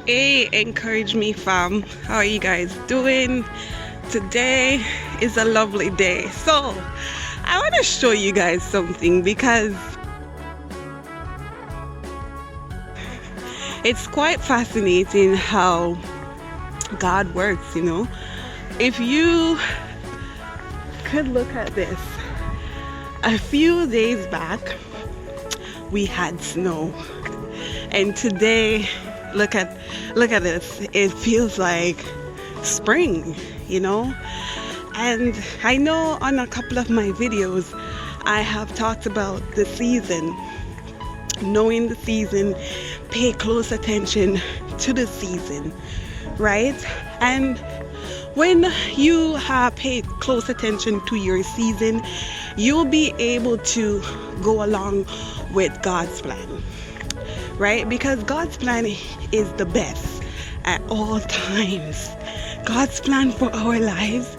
Hey, encourage me fam. How are you guys doing? Today is a lovely day. So I want to show you guys something because it's quite fascinating how God works, you know. If you could look at this, a few days back we had snow, and today look at this. It feels like spring, you know. And I know on a couple of my videos I have talked about the season, knowing the season, pay close attention to the season, right? And when you have paid close attention to your season, you'll be able to go along with God's plan, right? Because God's plan is the best at all times. God's plan for our lives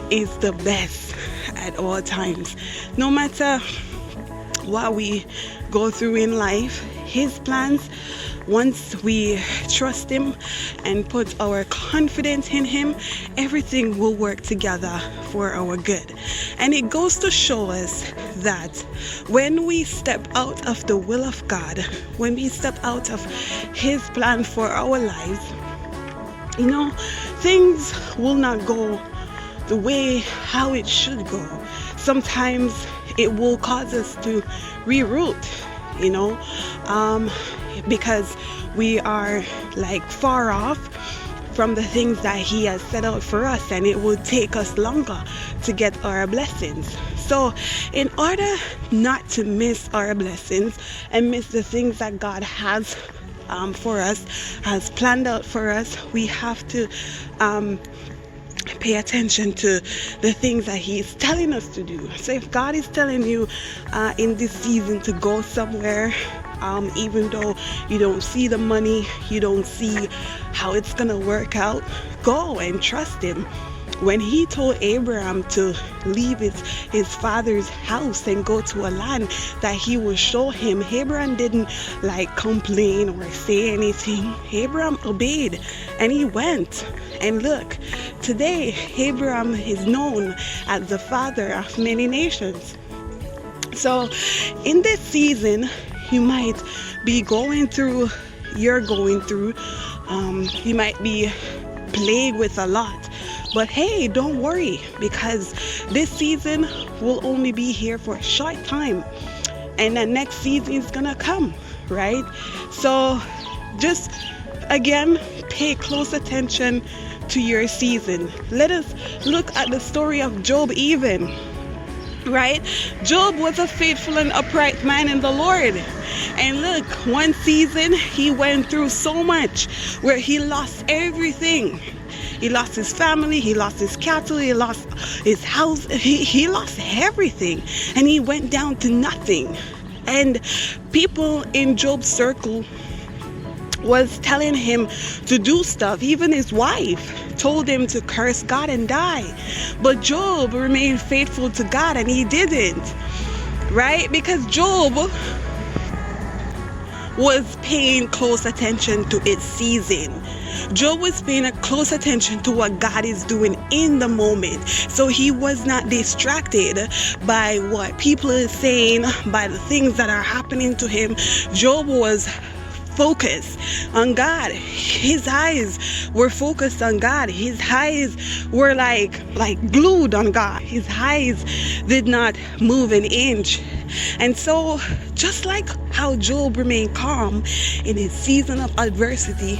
is the best at all times. No matter what we go through in life, His plans, once we trust Him and put our confidence in Him, everything will work together for our good. And it goes to show us that when we step out of the will of God, when we step out of His plan for our lives, you know, things will not go the way how it should go. Sometimes it will cause us to reroute, you know, because we are like far off from the things that He has set out for us, and it will take us longer to get our blessings. So in order not to miss our blessings and miss the things that God has for us, has planned out for us, we have to pay attention to the things that He's telling us to do. So if God is telling you in this season to go somewhere, even though you don't see the money, you don't see how it's gonna work out, go and trust Him. When He told Abraham to leave his father's house and go to a land that He will show him, Abraham didn't like complain or say anything. Abraham obeyed and he went. And look, today Abraham is known as the father of many nations. So in this season, you might be going through, you might be plagued with a lot. But hey, don't worry, because this season will only be here for a short time, and the next season is gonna come, right? So just again, pay close attention to your season. Let us look at the story of Job even, right? Job was a faithful and upright man in the Lord. And look, one season he went through so much where he lost everything. He lost his family, he lost his cattle, he lost his house, he lost everything, and he went down to nothing. And people in Job's circle was telling him to do stuff. Even his wife told him to curse God and die. But Job remained faithful to God, and he didn't, right? Because Job was paying close attention to its season. Job was paying a close attention to what God is doing in the moment. So he was not distracted by what people are saying, by the things that are happening to him. Job was focused on God. His eyes were focused on God. His eyes were like glued on God. His eyes did not move an inch. And so just like how Job remained calm in his season of adversity,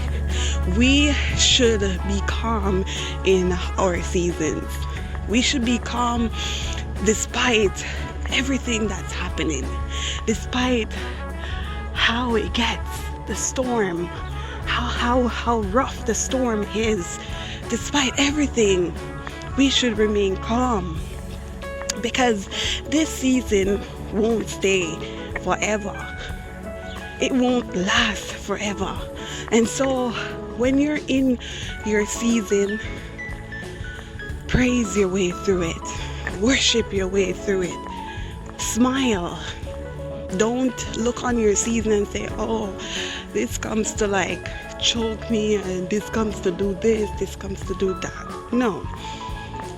we should be calm in our seasons. We should be calm despite everything that's happening, despite how it gets, the storm, how rough the storm is. Despite everything, we should remain calm, because this season won't stay forever. It won't last forever. And so when you're in your season, praise your way through it, worship your way through it, smile. Don't look on your season and say, oh, this comes to like choke me, and this comes to do this comes to do that. No.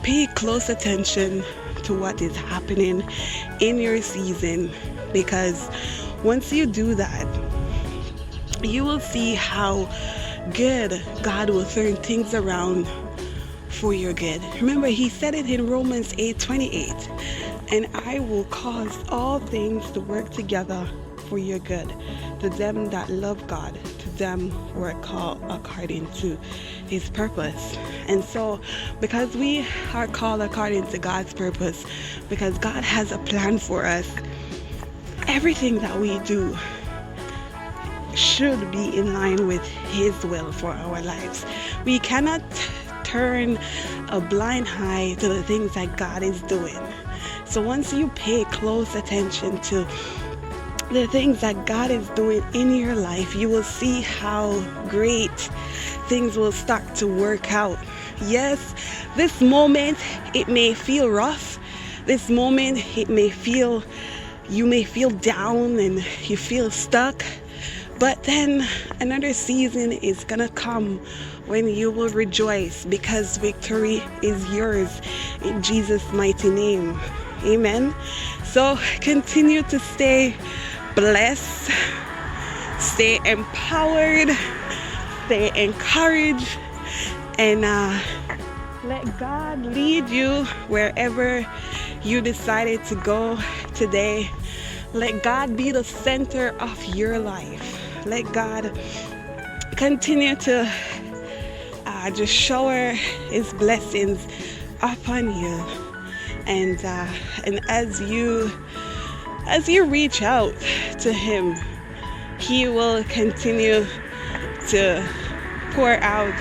Pay close attention to what is happening in your season, because once you do that, you will see how good God will turn things around for your good. Remember, he said it in Romans 8:28, and I will cause all things to work together for your good, to them that love God, to them who are called according to his purpose. And so, because we are called according to God's purpose, because God has a plan for us, everything that we do should be in line with his will for our lives. We cannot turn a blind eye to the things that God is doing. So once you pay close attention to the things that God is doing in your life, you will see how great things will start to work out. Yes, this moment it may feel rough. This moment you may feel down and you feel stuck. But then another season is gonna come when you will rejoice, because victory is yours in Jesus' mighty name. Amen. So continue to stay blessed, stay empowered, stay encouraged, and let God lead you wherever you decided to go today. Let God be the center of your life. Let God continue to just shower his blessings upon you, and as you reach out to him, he will continue to pour out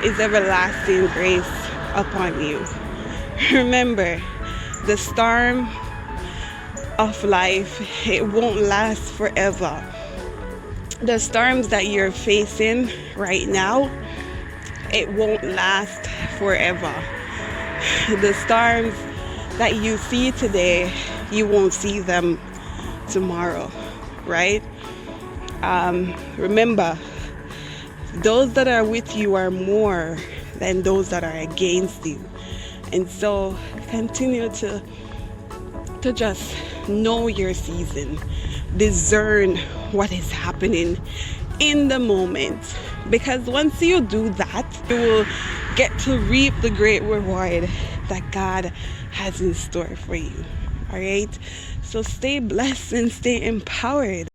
his everlasting grace upon you. Remember, the storm of life, it won't last forever. The storms that you're facing right now, it won't last forever. The storms that you see today, you won't see them tomorrow, right? Remember, those that are with you are more than those that are against you. And so continue to just know your season, discern what is happening in the moment, because once you do that, you will get to reap the great reward that God has in store for you. All right, so stay blessed and stay empowered.